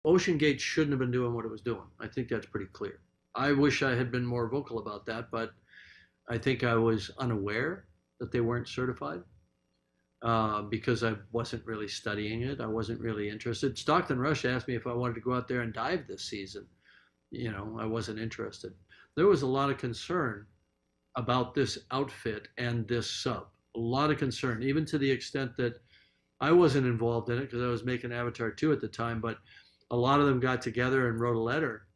Ocean Gate shouldn't have been doing what it was doing. I think that's pretty clear. I wish I had been more vocal about that, but I think I was unaware that they weren't certified because I wasn't really studying it. I wasn't really interested. Stockton Rush asked me if I wanted to go out there and dive this season. I wasn't interested. There was a lot of concern about this outfit and this sub. A lot of concern, even to the extent that I wasn't involved in it because I was making Avatar 2 at the time, but a lot of them got together and wrote a letter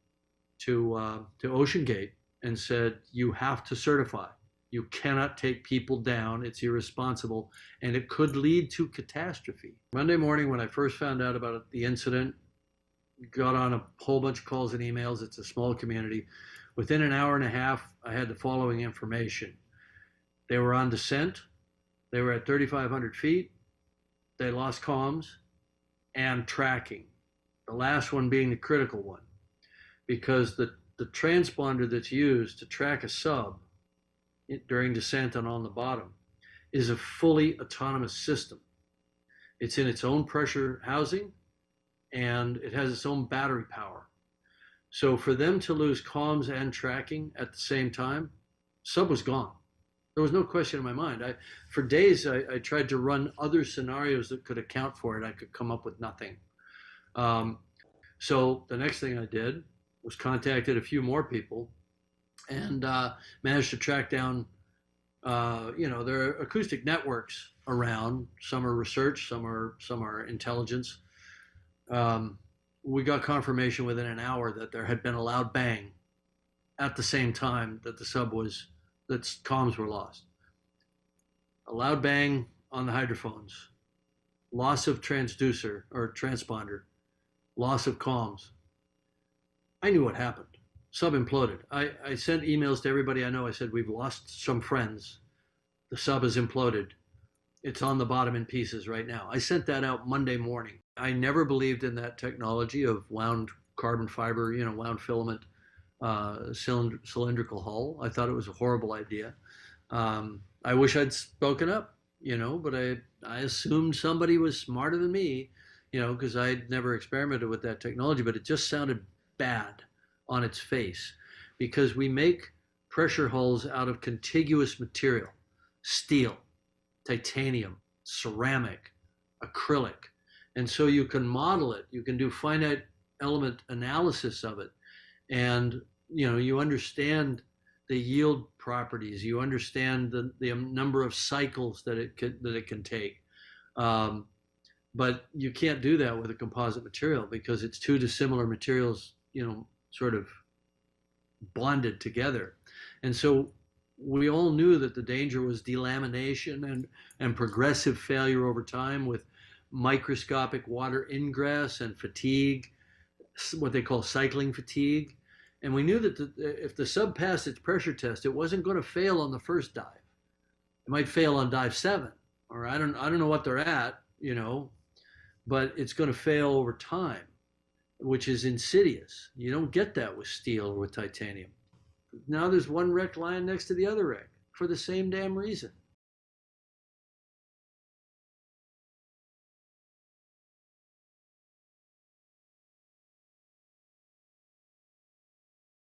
to Ocean Gate and said, you have to certify. You cannot take people down. It's irresponsible, and it could lead to catastrophe. Monday morning, when I first found out about the incident, got on a whole bunch of calls and emails. It's a small community. Within an hour and a half, I had the following information. They were on descent. They were at 3,500 feet. They lost comms and tracking. The last one being the critical one, because the transponder that's used to track a sub during descent and on the bottom is a fully autonomous system. It's in its own pressure housing and it has its own battery power. So for them to lose comms and tracking at the same time, sub was gone. There was no question in my mind. For days, I tried to run other scenarios that could account for it. I could come up with nothing. So the next thing I did was contacted a few more people and managed to track down, there are acoustic networks around. Some are research, some are intelligence. We got confirmation within an hour that there had been a loud bang at the same time that that comms were lost. A loud bang on the hydrophones, loss of transducer or transponder, loss of comms. I knew what happened. Sub imploded. I sent emails to everybody I know. I said, we've lost some friends. The sub has imploded. It's on the bottom in pieces right now. I sent that out Monday morning. I never believed in that technology of wound carbon fiber, wound filament, cylindrical hull. I thought it was a horrible idea. I wish I'd spoken up, but I assumed somebody was smarter than me, because I'd never experimented with that technology, but it just sounded bad on its face because we make pressure hulls out of contiguous material, steel, titanium, ceramic, acrylic. And so you can model it, you can do finite element analysis of it. And, you understand the yield properties, you understand the number of cycles that it can take. But you can't do that with a composite material because it's two dissimilar materials, sort of bonded together. And so we all knew that the danger was delamination and progressive failure over time with microscopic water ingress and fatigue, what they call cycling fatigue. And we knew that if the sub passed its pressure test, it wasn't going to fail on the first dive. It might fail on dive 7, or I don't know what they're at, but it's going to fail over time, which is insidious. You don't get that with steel or with titanium. Now there's one wreck lying next to the other wreck for the same damn reason.